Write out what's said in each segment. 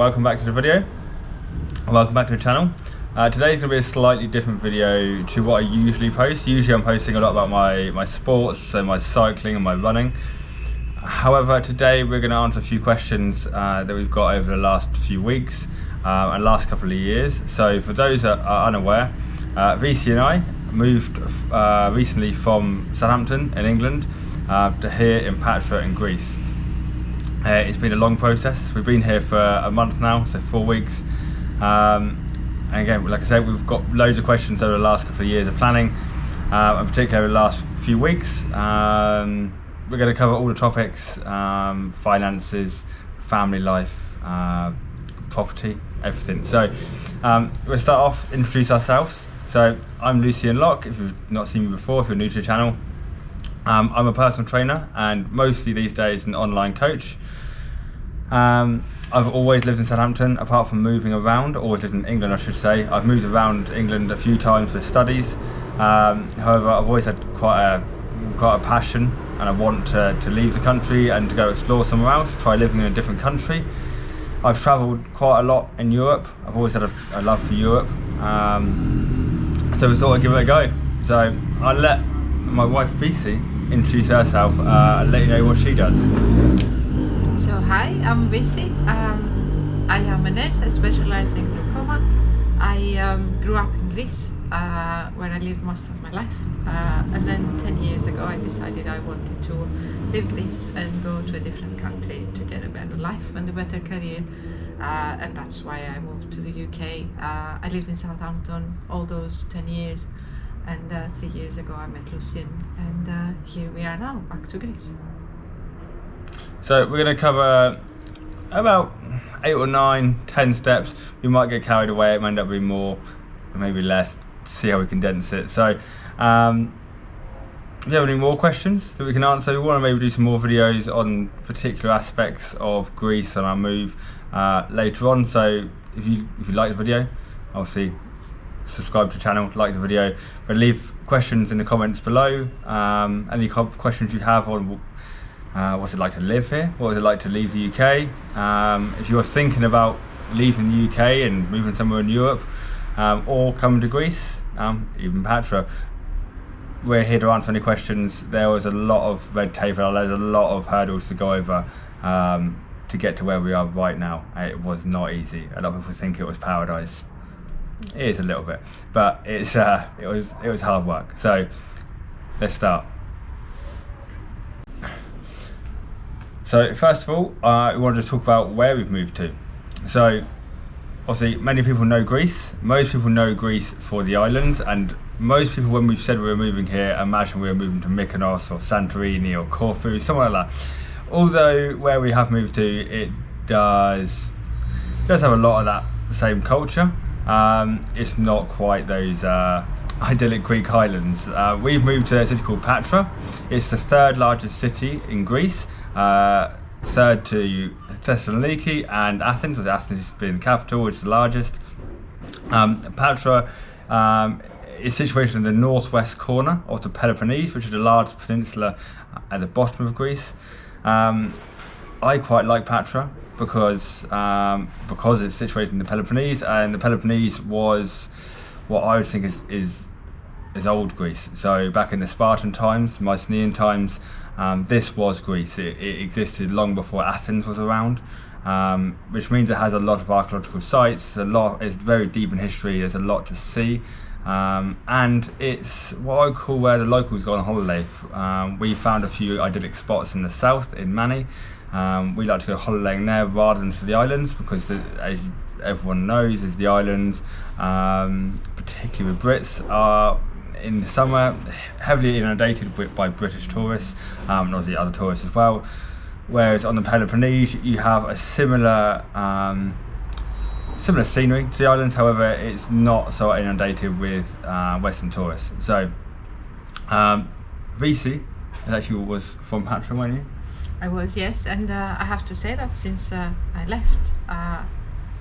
welcome back to the video. Welcome back to the channel. Today's going to be a slightly different video to what I usually post. Usually I'm posting a lot about my sports, so my cycling and my running. However, today we're going to answer a few questions that we've got over the last few weeks and last couple of years. So for those that are unaware, Vysi and I moved recently from Southampton in England to here in Patra in Greece. It's been a long process. We've been here for a month now, so 4 weeks. And again, like I said, we've got loads of questions over the last couple of years of planning, and particularly over the last few weeks. We're going to cover all the topics: finances, family life, property, everything. So we'll start off, introduce ourselves. So I'm Lucien Locke, if you've not seen me before, if you're new to the channel. I'm a personal trainer and mostly these days an online coach. I've always lived in Southampton, apart from moving around. Always lived in England, I should say. I've moved around England a few times for studies. However, I've always had quite a passion and a want to leave the country and to go explore somewhere else, try living in a different country. I've travelled quite a lot in Europe. I've always had a love for Europe. So we thought I'd give it a go. So I'll let my wife Vysi introduce herself and let you know what she does. So hi, I'm Vysi. I am a nurse. I specialize in glaucoma. I grew up in Greece where I lived most of my life, and then 10 years ago I decided I wanted to leave Greece and go to a different country to get a better life and a better career, and that's why I moved to the UK. I lived in Southampton all those 10 years, and 3 years ago I met Lucien, and here we are now, back to Greece. So we're going to cover about 8 or 9, 10 steps. We might get carried away, it might end up being more, maybe less, to see how we condense it. So if you have any more questions that we can answer, we want to maybe do some more videos on particular aspects of Greece and our move later on. So if you like the video, obviously subscribe to the channel, like the video, but leave questions in the comments below. Any questions you have on what's it like to live here, what is it like to leave the UK, if you're thinking about leaving the UK and moving somewhere in Europe, or coming to Greece, even Patra, we're here to answer any questions. There was a lot of red tape, there's a lot of hurdles to go over to get to where we are right now. It was not easy. A lot of people think it was paradise. It is a little bit, but it was hard work. So let's start. So first of all, we wanted to talk about where we've moved to. So obviously many people know Greece. Most people know Greece for the islands, and most people, when we've said we were moving here, imagine we were moving to Mykonos or Santorini or Corfu, somewhere like that. Although where we have moved to, it does have a lot of that same culture. It's not quite those idyllic Greek islands. We've moved to a city called Patra. It's the 3rd largest city in Greece, 3rd to Thessaloniki and Athens. Athens has been the capital, it's the largest. Patra is situated in the northwest corner of the Peloponnese, which is a large peninsula at the bottom of Greece. I quite like Patra because it's situated in the Peloponnese, and the Peloponnese was what I would think is old Greece. So back in the Spartan times, Mycenaean times, this was Greece. It existed long before Athens was around, which means it has a lot of archaeological sites. It's very deep in history. There's a lot to see, and it's what I call where the locals go on holiday. We found a few idyllic spots in the south, in Mani. We like to go holidaying there rather than to the islands, because as everyone knows, is the islands, particularly with Brits, are in the summer heavily inundated by British tourists, and obviously other tourists as well. Whereas on the Peloponnese you have a similar scenery to the islands, however it's not so inundated with Western tourists. So Vysi actually was from Patra, weren't you? I was, yes, and I have to say that since I left,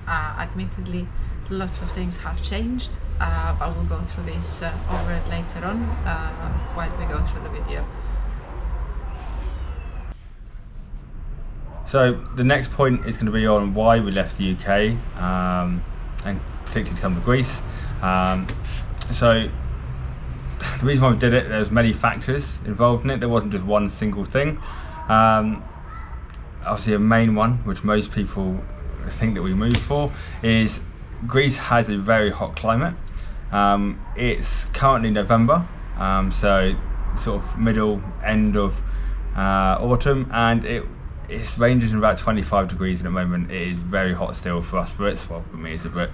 admittedly lots of things have changed, but we'll go through this over it later on while we go through the video. So the next point is going to be on why we left the UK, and particularly to come to Greece. So the reason why we did it, there's many factors involved in it. There wasn't just one single thing. Obviously a main one, which most people think that we moved for, is Greece has a very hot climate. It's currently November, so sort of middle end of autumn, and it ranges in about 25 degrees at the moment. It is very hot still for us Brits, well for me as a Brit.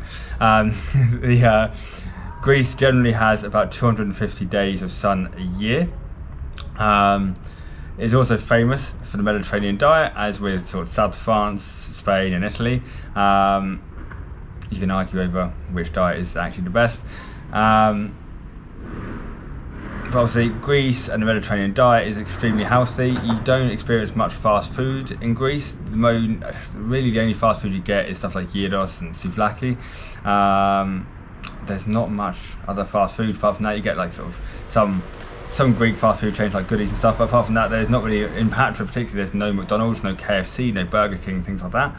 Greece generally has about 250 days of sun a year. It's also famous for the Mediterranean diet, as with sort of South of France, Spain and Italy. You can argue over which diet is actually the best. But obviously Greece and the Mediterranean diet is extremely healthy. You don't experience much fast food in Greece. Really the only fast food you get is stuff like gyros and souvlaki. There's not much other fast food. Apart from that, you get like sort of some Greek fast food chains like Goodies and stuff. But apart from that, there's not really, in Patra particularly, there's no McDonald's, no KFC, no Burger King, things like that.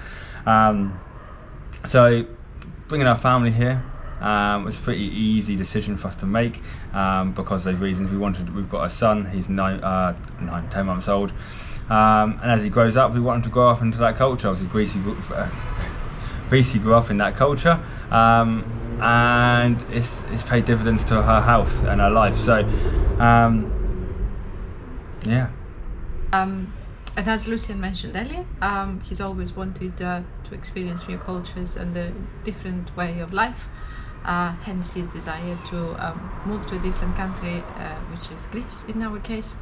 So bringing our family here was a pretty easy decision for us to make, because of those reasons. We've got a son, he's 10 months old, and as he grows up, we want him to grow up into that culture. Obviously Vysi grew up in that culture, and it's paid dividends to her house and her life. So yeah. And as Lucien mentioned earlier, he's always wanted to experience new cultures and a different way of life. Hence his desire to move to a different country, which is Greece in our case.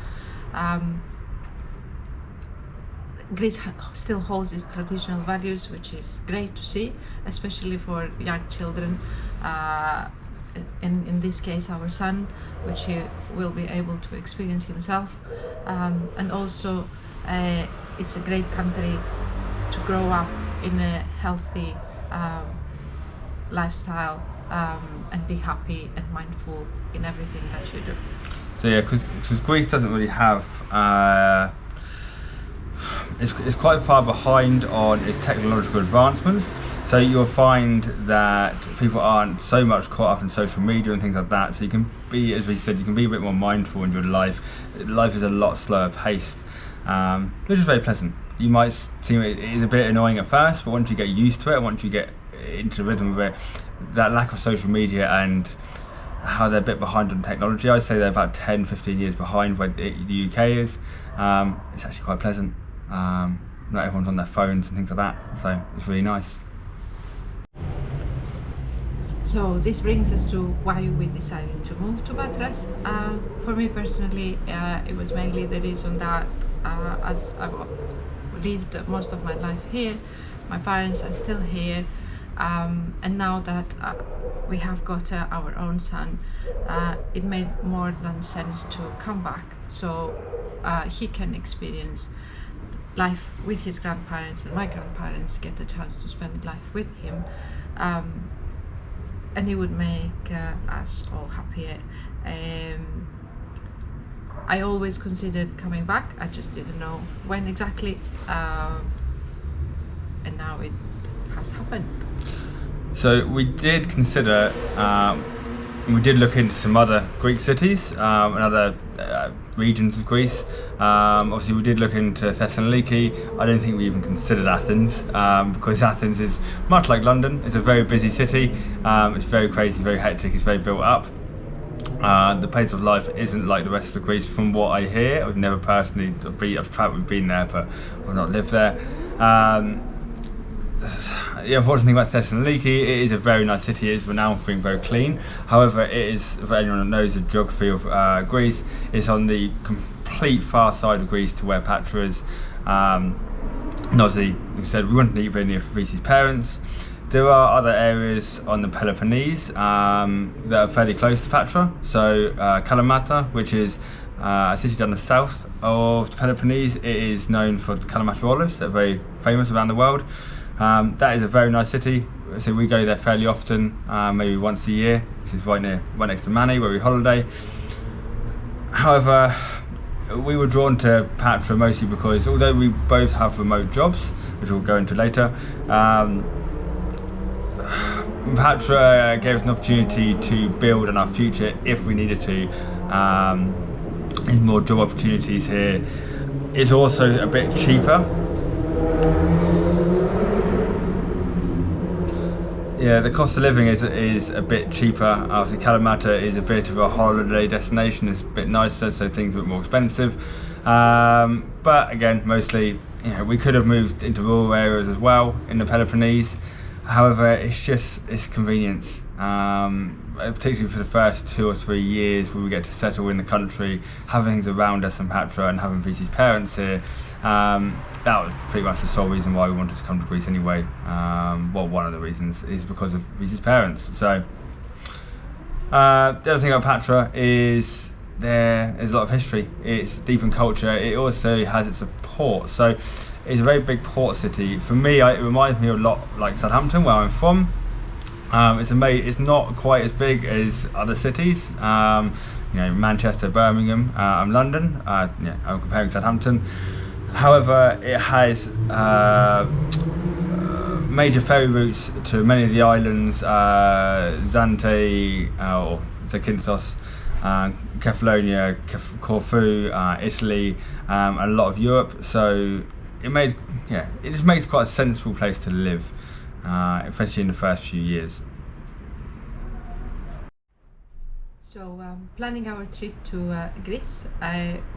Greece still holds its traditional values, which is great to see, especially for young children. In this case, our son, which he will be able to experience himself. And also, it's a great country to grow up in a healthy lifestyle, and be happy and mindful in everything that you do. So yeah, because Greece doesn't really have, it's quite far behind on its technological advancements. So you'll find that people aren't so much caught up in social media and things like that. So you can be, as we said, you can be a bit more mindful in your life. Life is a lot slower paced, which is very pleasant. You might seem it is a bit annoying at first, but once you get used to it, once you get into the rhythm of it, that lack of social media and how they're a bit behind on technology, I'd say they're about 10-15 years behind where the UK is. It's actually quite pleasant. Not everyone's on their phones and things like that, so it's really nice. So this brings us to why we decided to move to Patras. For me personally, it was mainly the reason that as I've lived most of my life here, my parents are still here, and now that we have got our own son, it made more than sense to come back so he can experience life with his grandparents and my grandparents, get the chance to spend life with him, and it would make us all happier. I always considered coming back, I just didn't know when exactly, and now it has happened. So we did consider, we did look into some other Greek cities and other regions of Greece. Obviously we did look into Thessaloniki. I don't think we even considered Athens, because Athens is much like London. It's a very busy city. It's very crazy, very hectic, it's very built up. The pace of life isn't like the rest of Greece from what I hear. I've never personally we've been there, but I've not lived there. The unfortunate thing about Thessaloniki, it is a very nice city. It is renowned for being very clean. However, it is, for anyone that knows the geography of Greece, it's on the complete far side of Greece to where Patra is. And obviously, we said we wouldn't live any of Vysi's parents. There are other areas on the Peloponnese that are fairly close to Patra. So Kalamata, which is a city down the south of the Peloponnese, it is known for the Kalamata olives. They're very famous around the world. That is a very nice city, so we go there fairly often, maybe once a year. This is right next to Mani, where we holiday. However, we were drawn to Patra mostly because although we both have remote jobs, which we'll go into later, Patra gave us an opportunity to build on our future if we needed to. There's more job opportunities here. It's also a bit cheaper. Yeah, the cost of living is a bit cheaper. Obviously, Kalamata is a bit of a holiday destination. It's a bit nicer, so things are a bit more expensive. But again, mostly, we could have moved into rural areas as well in the Peloponnese. However, it's convenience. Particularly for the first 2 or 3 years where we get to settle in the country, having things around us in Patra and having Vysi's parents here. That was pretty much the sole reason why we wanted to come to Greece anyway. One of the reasons is because of Vysi's parents. So the other thing about Patra is there is a lot of history. It's deep in culture. It also has its port. So it's a very big port city. For me, it reminds me a lot like Southampton, where I'm from. It's not quite as big as other cities. Manchester, Birmingham, and London. I'm comparing Southampton. However, it has major ferry routes to many of the islands, Zante or Zakynthos, Kefalonia, Corfu, Italy, and a lot of Europe. So it just makes quite a sensible place to live, especially in the first few years. So planning our trip to Greece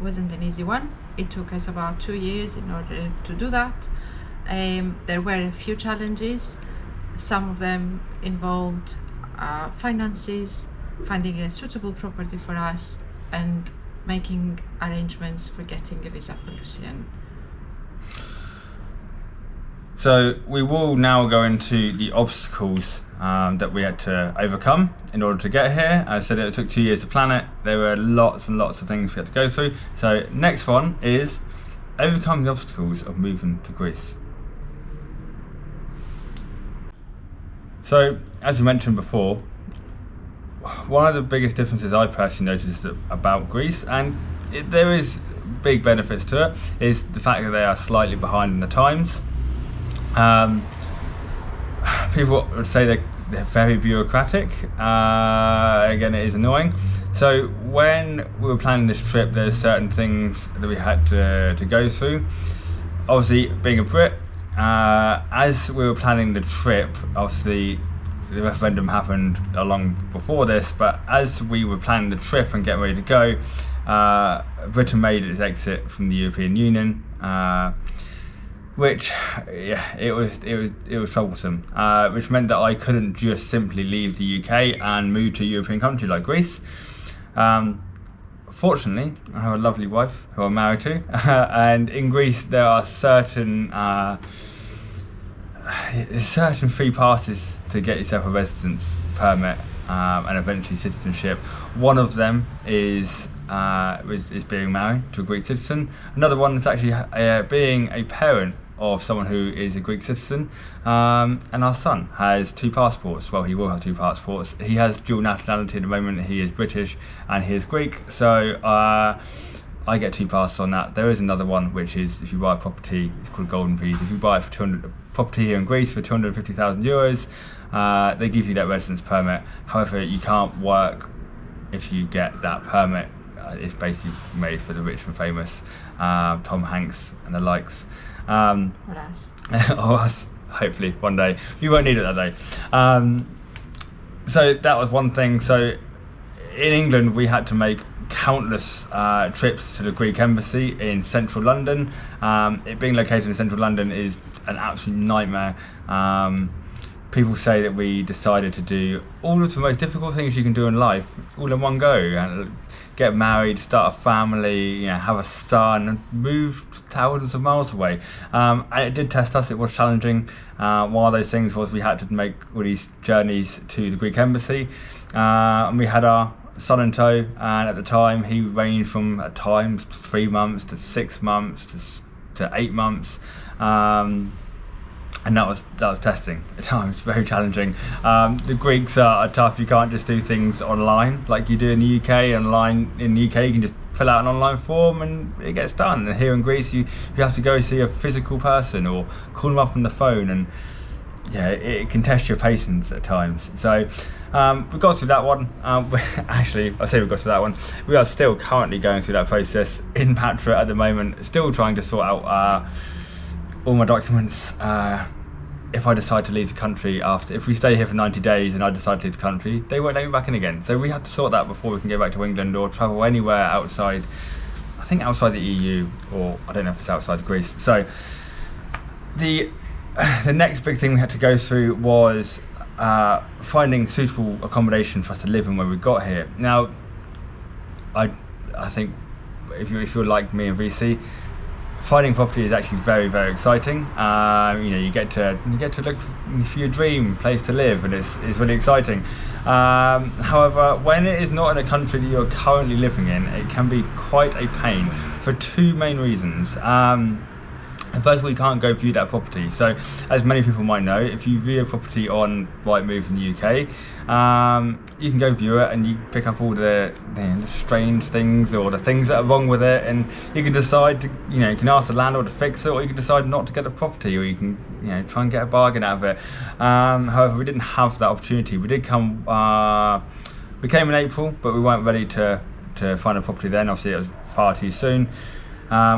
wasn't an easy one. It took us about 2 years in order to do that. There were a few challenges. Some of them involved finances, finding a suitable property for us, and making arrangements for getting a visa for Lucien. So we will now go into the obstacles that we had to overcome in order to get here. I said it took 2 years to plan it. There were lots and lots of things we had to go through. So next one is overcoming the obstacles of moving to Greece. So as we mentioned before, one of the biggest differences I personally noticed about Greece, and there is big benefits to it, is the fact that they are slightly behind in the times. People would say they're very bureaucratic. Again, it is annoying. So when we were planning this trip, there's certain things that we had to go through. Obviously, being a Brit, as we were planning the trip, obviously the referendum happened long before this, but as we were planning the trip and getting ready to go, Britain made its exit from the European Union. Which, it was troublesome. Which meant that I couldn't just simply leave the UK and move to a European country like Greece. Fortunately, I have a lovely wife who I'm married to, and in Greece there are certain free passes to get yourself a residence permit and eventually citizenship. One of them is being married to a Greek citizen. Another one is actually being a parent of someone who is a Greek citizen, and our son has 2 passports. Well, he will have 2 passports. He has dual nationality at the moment. He is British and he is Greek, so I get 2 passes on that. There is another one, which is if you buy a property, it's called golden visa. If you buy it for a property here in Greece for €250,000, they give you that residence permit. However, you can't work if you get that permit. It's basically made for the rich and famous, Tom Hanks and the likes. Or us. Or us, hopefully one day. You won't need it that day. So that was one thing. So in England we had to make countless trips to the Greek embassy in central London. It being located in central London is an absolute nightmare. People say that we decided to do all of the most difficult things you can do in life all in one go. Get married, start a family, have a son, and move thousands of miles away. And it did test us. It was challenging. One of those things was we had to make all these journeys to the Greek embassy. And we had our son in tow, and at the time he ranged from at times 3 months to 6 months to 8 months. And that was testing at times, very challenging. The Greeks are tough. You can't just do things online like you do in the UK. Online in the UK, you can just fill out an online form and it gets done. And here in Greece, you have to go see a physical person or call them up on the phone, and yeah, it can test your patience at times. So we got through that one. Actually, I say we got through that one. We are still currently going through that process in Patra at the moment, still trying to sort out all my documents. If I decide to leave the country if we stay here for 90 days and I decide to leave the country, they won't let me back in again. So we have to sort that before we can go back to England or travel anywhere outside, I think outside the EU, or I don't know if it's outside Greece. So the next big thing we had to go through was finding suitable accommodation for us to live in when we got here. Now, I think if you're like me and VC, finding property is actually very, very exciting. You get to look for your dream place to live, and it's really exciting. However, when it is not in a country that you're currently living in, it can be quite a pain for two main reasons. First of all, you can't go view that property. So, as many people might know, if you view a property on Rightmove in the UK, you can go view it and you pick up all the strange things or the things that are wrong with it, and you can decide to, you can ask the landlord to fix it, or you can decide not to get the property, or you can, try and get a bargain out of it. However, we didn't have that opportunity. We came in April, but we weren't ready to find a property then. Obviously, it was far too soon.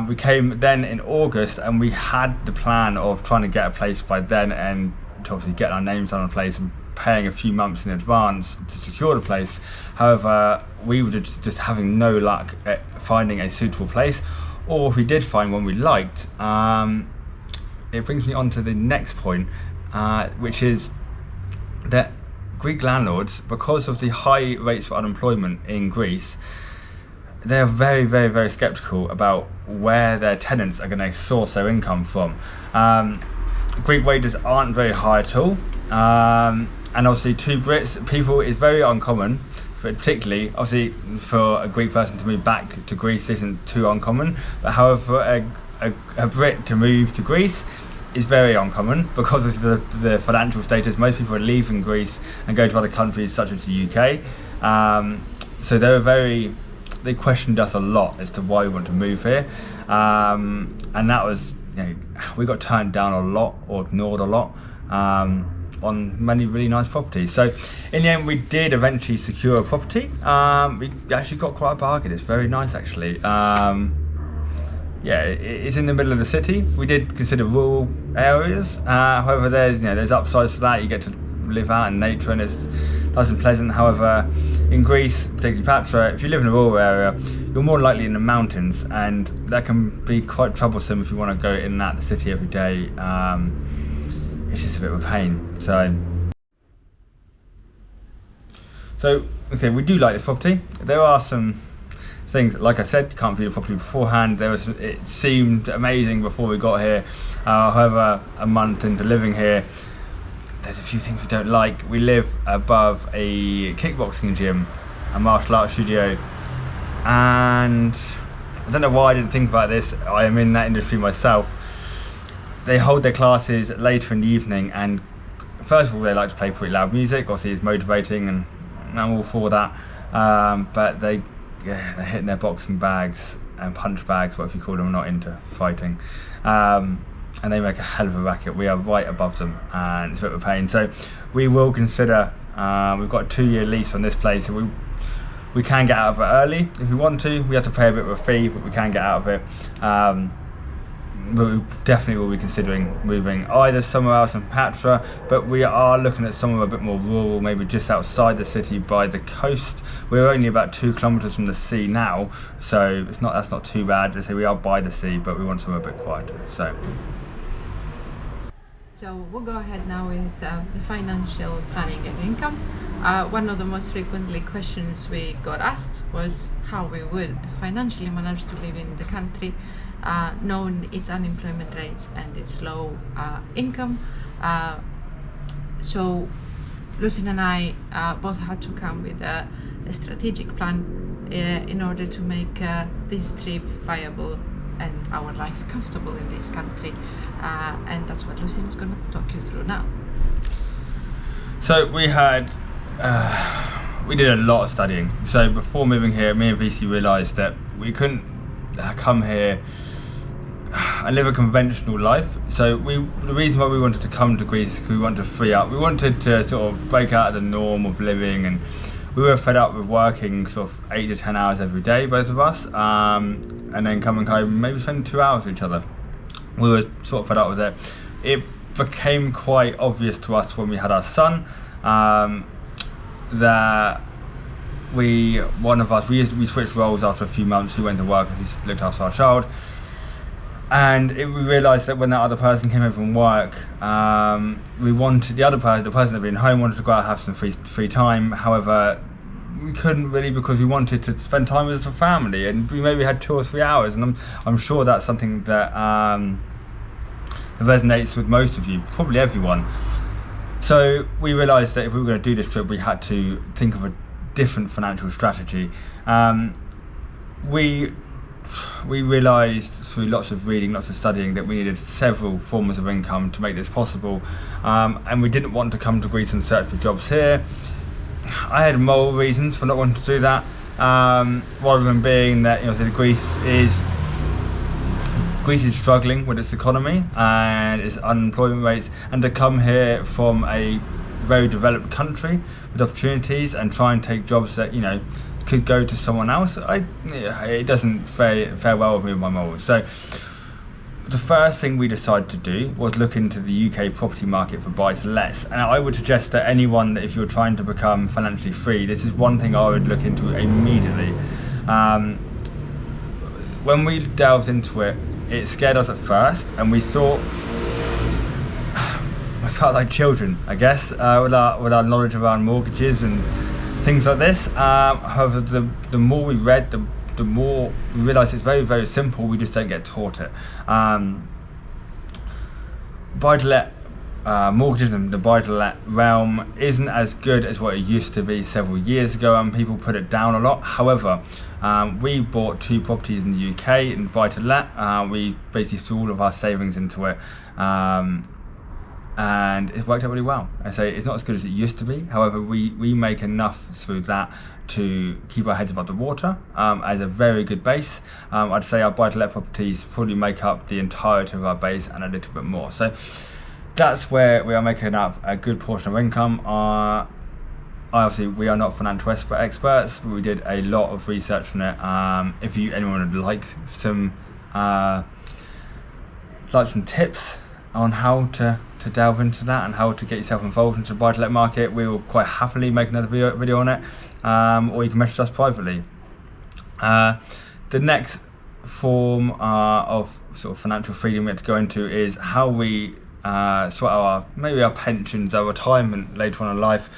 We came then in August, and we had the plan of trying to get a place by then and to obviously get our names on a place and paying a few months in advance to secure the place. However, we were just having no luck at finding a suitable place, or if we did find one we liked. It brings me on to the next point, which is that Greek landlords, because of the high rates for unemployment in Greece, they're very, very, very sceptical about where their tenants are going to source their income from. Greek wages aren't very high at all, and obviously to Brits, people is very uncommon, particularly obviously for a Greek person to move back to Greece isn't too uncommon, but however a Brit to move to Greece is very uncommon because of the financial status. Most people are leaving Greece and go to other countries such as the UK, so they questioned us a lot as to why we want to move here, and that was, we got turned down a lot or ignored a lot on many really nice properties. So in the end, we did eventually secure a property. We actually got quite a bargain. It's very nice actually. It's in the middle of the city. We did consider rural areas. However, there's upsides to that. You get to live out in nature and it's nice and pleasant. However, in Greece, particularly Patra, if you live in a rural area, you're more likely in the mountains, and that can be quite troublesome if you want to go in and out the city every day. It's just a bit of a pain. So okay, we do like this property. There are some things, like I said, you can't view the property beforehand. It seemed amazing before we got here. However, a month into living here, there's a few things we don't like. We live above a kickboxing gym, a martial arts studio, and I don't know why I didn't think about this. I am in that industry myself. They hold their classes later in the evening, and first of all, they like to play pretty loud music. Obviously, it's motivating, and I'm all for that. But they're hitting their boxing bags and punch bags, whatever you call them. I'm not into fighting. And they make a hell of a racket. We are right above them, and it's a bit of a pain. So we will consider, we've got a 2-year lease on this place, so we can get out of it early if we want to. We have to pay a bit of a fee, but we can get out of it. But we definitely will be considering moving either somewhere else in Patra, but we are looking at somewhere a bit more rural, maybe just outside the city by the coast. We're only about 2 kilometres from the sea now, so that's not too bad. I say we are by the sea, but we want somewhere a bit quieter. So we'll go ahead now with the financial planning and income. One of the most frequently questions we got asked was how we would financially manage to live in the country, knowing its unemployment rates and its low income. So Lucien and I both had to come with a strategic plan in order to make this trip viable and our life comfortable in this country, and that's what Lucien is going to talk you through now. So we had we did a lot of studying. So before moving here, me and VC realised that we couldn't come here and live a conventional life. So the reason why we wanted to come to Greece is because we wanted to free up. We wanted to sort of break out of the norm of living, and we were fed up with working sort of 8 to 10 hours every day, both of us, and then coming home and maybe spending 2 hours with each other. We were sort of fed up with it. It became quite obvious to us when we had our son that we switched roles after a few months. He went to work and he looked after our child. And we realised that when that other person came home from work, we wanted the person that had been home wanted to go out and have some free time. However, we couldn't really, because we wanted to spend time with the family, and we maybe had 2 or 3 hours. And I'm sure that's something that resonates with most of you, probably everyone. So we realised that if we were going to do this trip, we had to think of a different financial strategy. We realised through lots of reading, lots of studying, that we needed several forms of income to make this possible, and we didn't want to come to Greece and search for jobs here. I had moral reasons for not wanting to do that, one of them being that Greece is struggling with its economy and its unemployment rates, and to come here from a very developed country with opportunities and try and take jobs that could go to someone else, it doesn't fare well with me with my morals. So the first thing we decided to do was look into the UK property market for buy-to-lets, and I would suggest that anyone, that if you're trying to become financially free, this is one thing I would look into immediately. When we delved into it, it scared us at first, and we thought, we felt like children, I guess, with our knowledge around mortgages and things like this. However, the more we read, the more we realised it's very, very simple. We just don't get taught it. Buy-to-let mortgages and the buy-to-let realm isn't as good as what it used to be several years ago, and people put it down a lot. However, we bought 2 properties in the UK in buy-to-let. We basically threw all of our savings into it, and it's worked out really well. I say it's not as good as it used to be. However, we make enough through that to keep our heads above the water, as a very good base. I'd say our buy-to-let properties probably make up the entirety of our base and a little bit more. So that's where we are making up a good portion of income. Obviously, we are not financial experts, but we did a lot of research on it. If anyone would like some tips on how to delve into that and how to get yourself involved into the buy-to-let market, we will quite happily make another video on it, or you can message us privately. The next form of sort of financial freedom we have to go into is how we sort out our pensions, our retirement later on in life.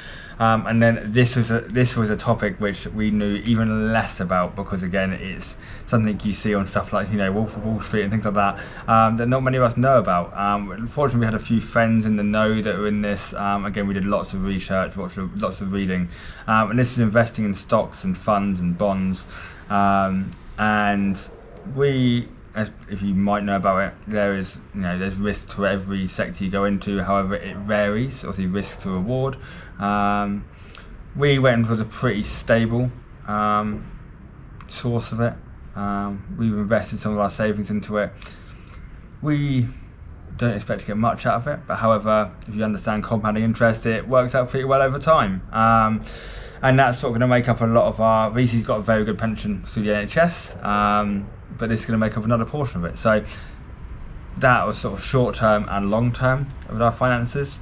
And then this was a topic which we knew even less about, because again, it's something you see on stuff like Wolf of Wall Street and things like that, that not many of us know about. Unfortunately, we had a few friends in the know that were in this. Again, we did lots of research, lots of reading, and this is investing in stocks and funds and bonds, and if you might know about it, there's risk to every sector you go into. However, it varies, obviously risk to reward. We went with a pretty stable source of it. We've invested some of our savings into it. We don't expect to get much out of it, but however, if you understand compounding interest, it works out pretty well over time. And that's sort of going to make up a lot of our. VC's got a very good pension through the NHS, but this is going to make up another portion of it. So that was sort of short term and long term with our finances.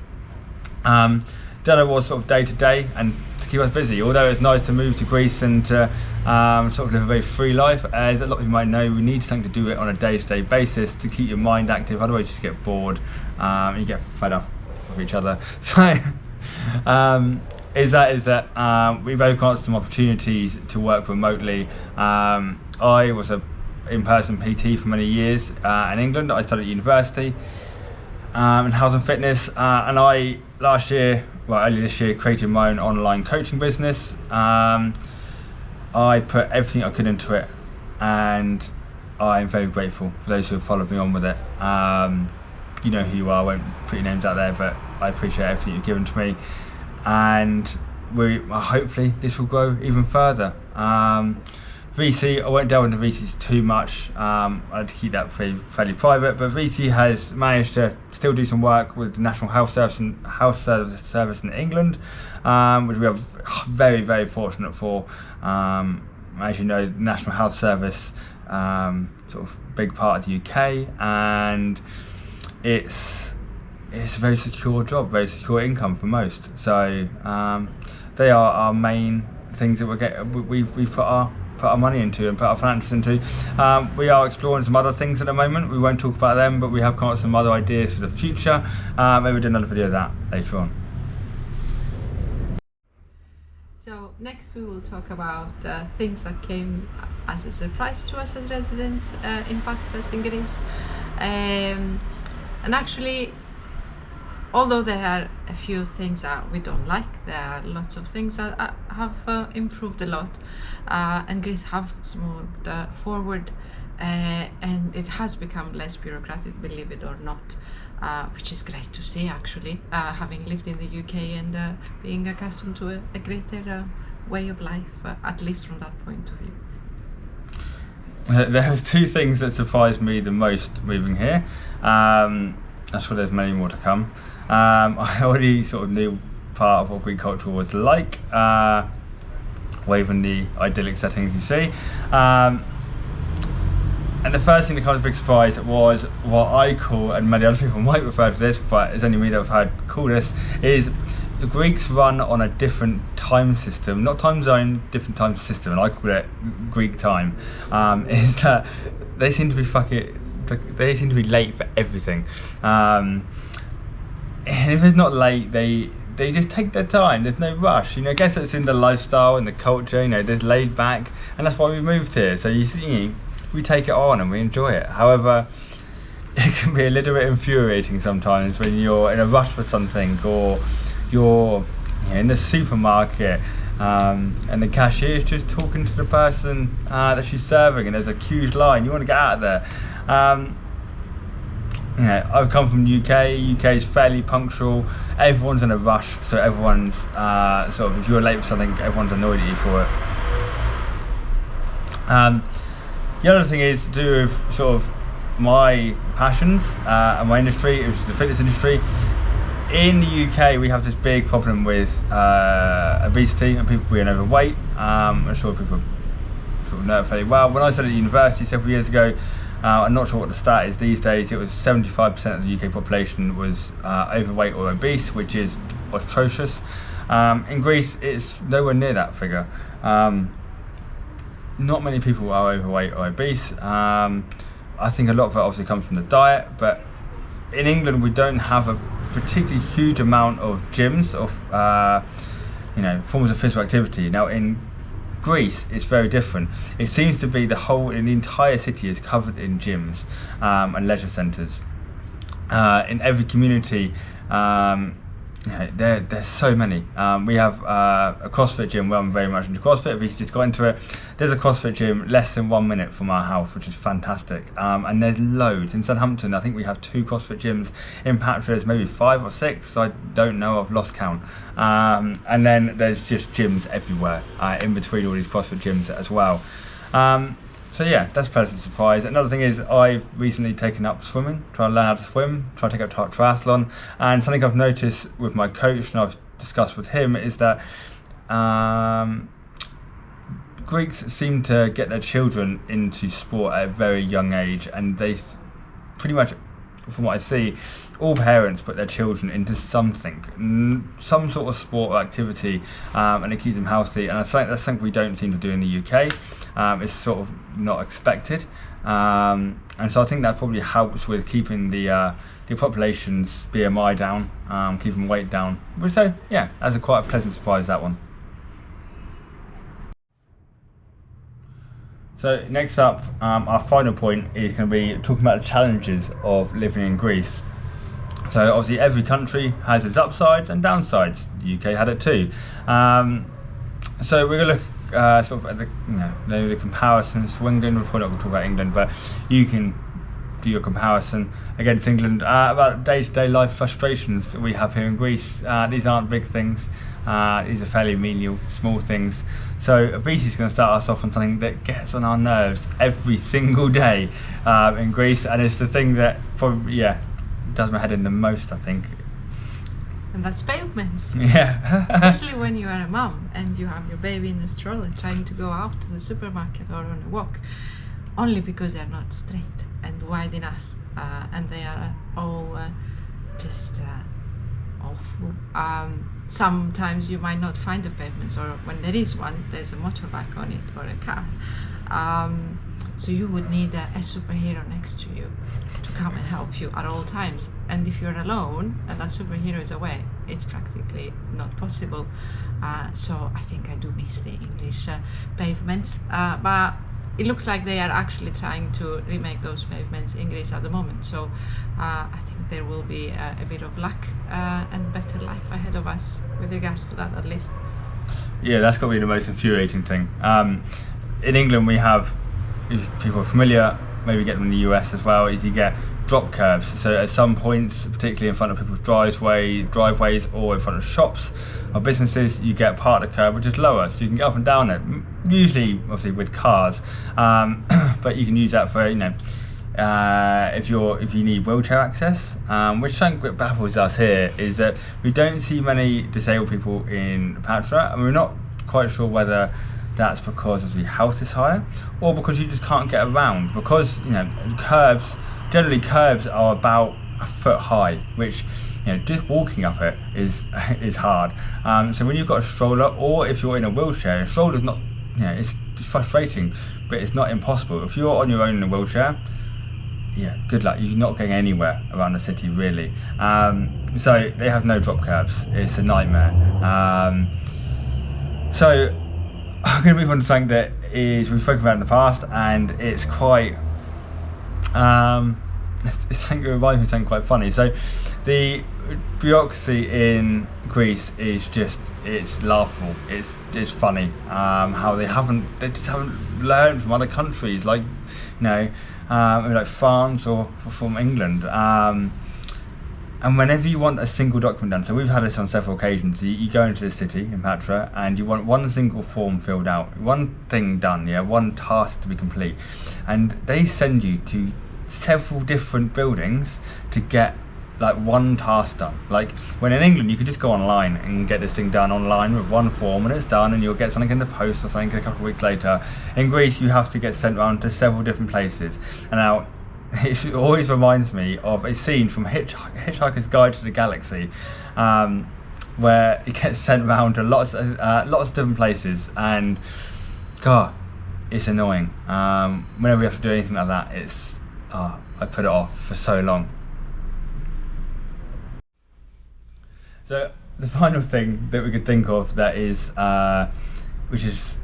The other was sort of day to day and to keep us busy. Although it's nice to move to Greece and to sort of live a very free life, as a lot of you might know, we need something to do it on a day to day basis to keep your mind active. Otherwise, you just get bored and you get fed up with each other. So we've got some opportunities to work remotely. I was a in-person PT for many years in England. I studied at university in health and fitness, and I earlier this year created my own online coaching business. I put everything I could into it, and I'm very grateful for those who have followed me on with it. You know who you are, I won't put your names out there, but I appreciate everything you've given to me. And hopefully this will grow even further. VC, I won't delve into VC too much. I'd keep that fairly private. But VC has managed to still do some work with the National Health Service in England, which we are very, very fortunate for. As you know, the National Health Service, sort of big part of the UK, and it's a very secure job, very secure income for most. So they are our main things that we've put our money into and put our finances into. We are exploring some other things at the moment. We won't talk about them, but we have come up with some other ideas for the future. Maybe we'll do another video of that later on. So next we will talk about things that came as a surprise to us as residents in Patras in Greece. And actually, although there are a few things that we don't like, there are lots of things that have improved a lot, and Greece have moved forward, and it has become less bureaucratic, believe it or not, which is great to see actually, having lived in the UK and being accustomed to a greater way of life, at least from that point of view. There was two things that surprised me the most moving here. I'm sure there's many more to come. I already sort of knew part of what Greek culture was like, away from the idyllic settings you see. And the first thing that comes as a big surprise was what I call, and many other people might refer to this, but it's only me that I've had call this, is the Greeks run on a different time system, not time zone, different time system, and I call it Greek time. Is that they seem to be late for everything. And if it's not late, they just take their time. There's no rush. I guess it's in the lifestyle and the culture. There's laid back, and that's why we moved here. So you see, we take it on and we enjoy it. However, it can be a little bit infuriating sometimes when you're in a rush for something, or you're in the supermarket and the cashier is just talking to the person that she's serving, and there's a huge line. You want to get out of there. I've come from the UK. UK is fairly punctual. Everyone's in a rush, so everyone's sort of, if you're late for something, everyone's annoyed at you for it. The other thing is to do with sort of my passions and my industry, which is the fitness industry. In the UK, we have this big problem with obesity and people being overweight. I'm sure people sort of know it fairly well. When I studied at university several years ago, I'm not sure what the stat is these days, it was 75% of the UK population was overweight or obese, which is atrocious. In Greece, it's nowhere near that figure. Not many people are overweight or obese. I think a lot of it obviously comes from the diet, but in England we don't have a particularly huge amount of gyms, of forms of physical activity. Now in Greece it's very different. It seems to be the entire city is covered in gyms and leisure centres. In every community, there's so many. We have a CrossFit gym. Well, I'm very much into CrossFit. We've just got into it. There's a CrossFit gym less than 1 minute from our house, which is fantastic. And there's loads. In Southampton, I think we have 2 CrossFit gyms. In Patras, maybe 5 or 6. I don't know. I've lost count. And then there's just gyms everywhere in between all these CrossFit gyms as well. So yeah, that's a pleasant surprise. Another thing is I've recently taken up swimming, trying to learn how to swim, trying to take up triathlon. And something I've noticed with my coach, and I've discussed with him, is that Greeks seem to get their children into sport at a very young age, and they pretty much, from what I see, all parents put their children into something, some sort of sport or activity, and it keeps them healthy. And I think that's something we don't seem to do in the UK. It's sort of not expected, and so I think that probably helps with keeping the population's BMI down, keeping weight down. But so yeah, that's quite a pleasant surprise, that one. So next up, our final point is going to be talking about the challenges of living in Greece. So obviously every country has its upsides and downsides. The UK had it too. So we're going to look sort of at the comparisons to England. We're probably not going to talk about England, but you can do your comparison against England about day-to-day life frustrations that we have here in Greece. These aren't big things. These are fairly menial, small things. So Vysi's going to start us off on something that gets on our nerves every single day in Greece, and it's the thing that probably does my head in the most, I think. And that's pavements. Yeah. Especially when you are a mom and you have your baby in a stroller trying to go out to the supermarket or on a walk, only because they are not straight and wide enough, and they are all just awful. Sometimes you might not find the pavements, or when there is one, there's a motorbike on it or a car. So you would need a superhero next to you to come and help you at all times. And if you're alone and that superhero is away, it's practically not possible. So I think I do miss the English pavements. But it looks like they are actually trying to remake those pavements in Greece at the moment. So I think there will be a bit of luck and better life ahead of us with regards to that, at least. Yeah, that's got to be the most infuriating thing. In England, we have, if people are familiar, maybe get them in the US as well, is you get drop curbs. So at some points, particularly in front of people's driveways or in front of shops or businesses, you get part of the curb which is lower, so you can get up and down it. Usually, obviously, with cars, but you can use that for if you need wheelchair access. Which something that baffles us here is that we don't see many disabled people in Patra, and we're not quite sure whether that's because of the house is higher or because you just can't get around, because generally curbs are about a foot high, which just walking up it is hard. So when you've got a stroller, or if you're in a wheelchair, a stroller's not, it's frustrating, but it's not impossible. If you're on your own in a wheelchair, good luck. You're not going anywhere around the city, really. So they have no drop curbs. It's a nightmare. So I'm going to move on to something that we've spoken about in the past, and it's quite it's something that reminds me of something quite funny. So the bureaucracy in Greece is it's laughable. It's funny how they just haven't learned from other countries like like France or from England. And whenever you want a single document done, so we've had this on several occasions, you go into the city in Patra and you want one single form filled out, one thing done, one task to be complete, and they send you to several different buildings to get like one task done. Like when in England you could just go online and get this thing done online with one form and it's done, and you'll get something in the post or something a couple of weeks later. In Greece you have to get sent around to several different places. And now it always reminds me of a scene from Hitchhiker's Guide to the Galaxy, where it gets sent around to lots of different places, and God, it's annoying. Whenever we have to do anything like that, I put it off for so long. So the final thing that we could think of that is, which is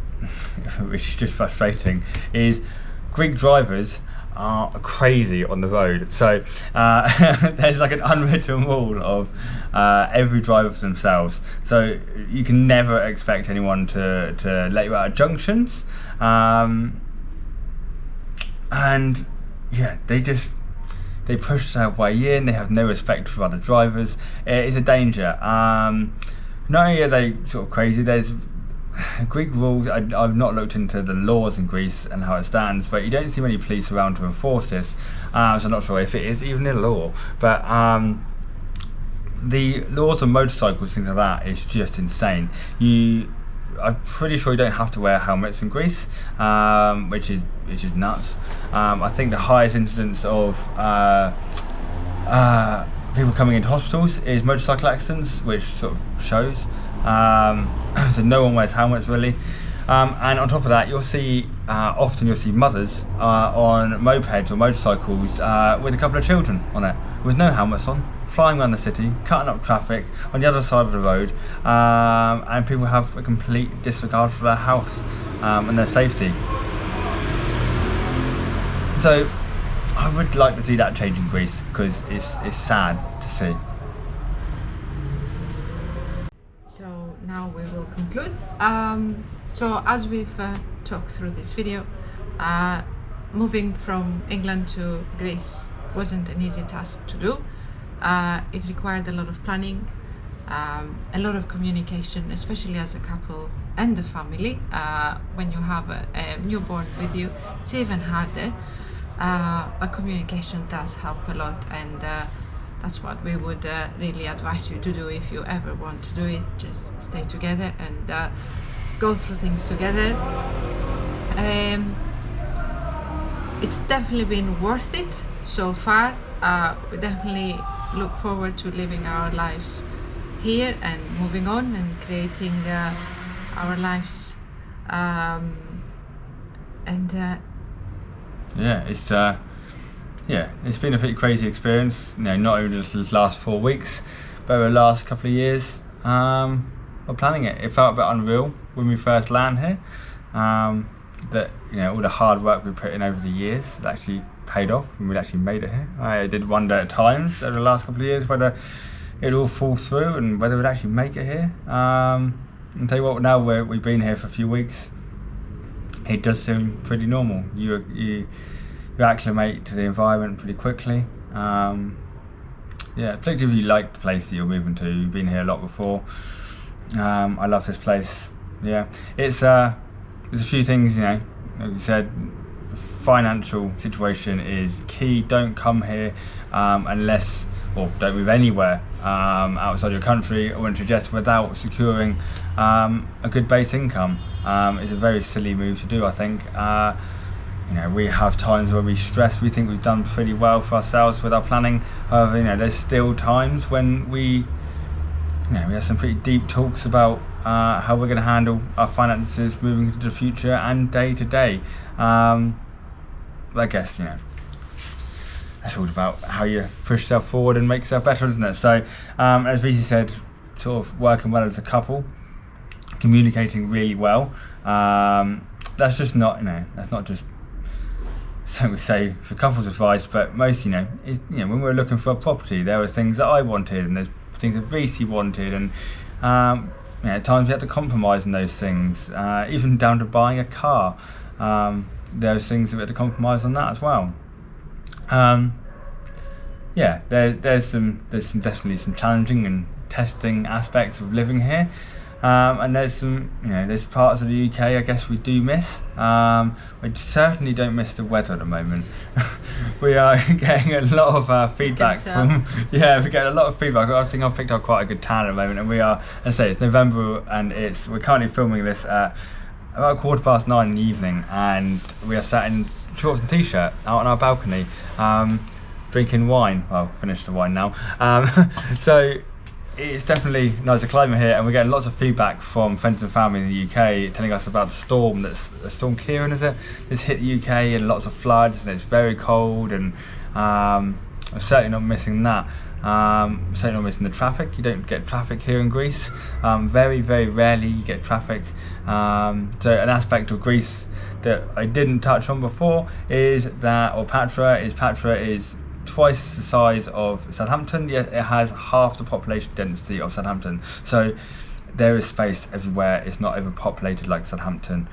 just frustrating, is Greek drivers are crazy on the road. So there's like an unwritten rule of every driver for themselves. So you can never expect anyone to let you out of junctions. And they push their way in. They have no respect for other drivers. It's a danger. Not only are they sort of crazy, there's Greek rules. I've not looked into the laws in Greece and how it stands, but you don't see many police around to enforce this. So I'm not sure if it is even a law. But the laws on motorcycles, things like that, is just insane. I'm pretty sure you don't have to wear helmets in Greece, which is nuts. I think the highest incidence of people coming into hospitals is motorcycle accidents, which sort of shows. So no one wears helmets really. And on top of that, often you'll see mothers on mopeds or motorcycles with a couple of children on it, with no helmets on, flying around the city, cutting up traffic on the other side of the road, and people have a complete disregard for their health and their safety. So I would like to see that change in Greece, because it's sad to see. So now we will conclude. So as we've talked through this video, moving from England to Greece wasn't an easy task to do. It required a lot of planning, a lot of communication, especially as a couple and the family. When you have a newborn with you, it's even harder. But communication does help a lot, and that's what we would really advise you to do if you ever want to do it. Just stay together and go through things together. It's definitely been worth it so far. We definitely look forward to living our lives here and moving on and creating our lives. It's been a pretty crazy experience. Not only just this last 4 weeks, but over the last couple of years of planning it. It felt a bit unreal when we first land here. That all the hard work we put in over the years it actually paid off and we actually made it here. I did wonder at times over the last couple of years whether it all falls through and whether we'd actually make it here. And tell you what, now we've been here for a few weeks, it does seem pretty normal. You acclimate to the environment pretty quickly. Particularly if you like the place that you're moving to. You've been here a lot before. I love this place. There's a few things, like you said, financial situation is key. Don't come here unless, or don't move anywhere outside your country, I wouldn't suggest, without securing a good base income. It's a very silly move to do, I think. We have times where we stress, we think we've done pretty well for ourselves with our planning. However, there's still times when we have some pretty deep talks about how we're going to handle our finances moving into the future and day to day. I guess, that's all about how you push yourself forward and make yourself better, isn't it? So, as Vysi said, sort of working well as a couple, communicating really well. That's just not, that's not just something we say for couples advice, but most, when we were looking for a property, there were things that I wanted and there's things that Vysi wanted, and at times we had to compromise on those things, even down to buying a car. There's things that we had to compromise on that as well. There's definitely some challenging and testing aspects of living here, and there's parts of the UK I guess we do miss. We certainly don't miss the weather at the moment. We are getting a lot of feedback from we get a lot of feedback. I think I've picked up quite a good tan at the moment, and we are, as I say, it's November and we're currently filming this at about 9:15 in the evening, and we are sat in shorts and t-shirt out on our balcony, drinking wine. Well, finished the wine now. So it's definitely nicer climate here, and we're getting lots of feedback from friends and family in the UK telling us about the storm Storm Kieran, is it? It's hit the UK and lots of floods, and it's very cold, and I'm certainly not missing that. Certainly not missing the traffic. You don't get traffic here in Greece. Very, very rarely you get traffic. So an aspect of Greece that I didn't touch on before is that, Patra is twice the size of Southampton, yet it has half the population density of Southampton. So there is space everywhere. It's not overpopulated like Southampton.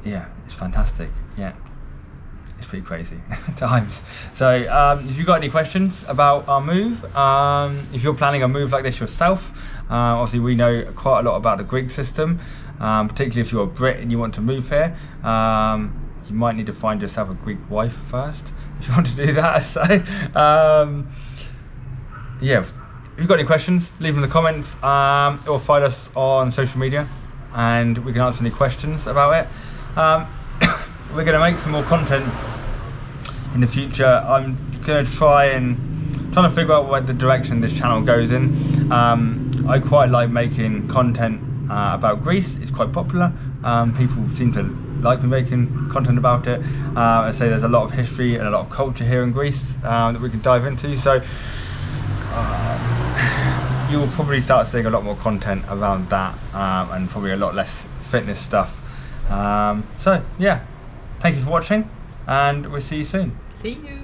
It's fantastic. It's pretty crazy at times. So if you've got any questions about our move, if you're planning a move like this yourself, obviously we know quite a lot about the Greek system, particularly if you're a Brit and you want to move here. You might need to find yourself a Greek wife first if you want to do that. So if you've got any questions, leave them in the comments, or find us on social media and we can answer any questions about it. We're going to make some more content in the future. I'm going to trying to figure out what the direction this channel goes in. I quite like making content about Greece. It's quite popular. People seem to like me making content about it. I say there's a lot of history and a lot of culture here in Greece that we can dive into. So you will probably start seeing a lot more content around that, and probably a lot less fitness stuff. Thank you for watching, and we'll see you soon. See you.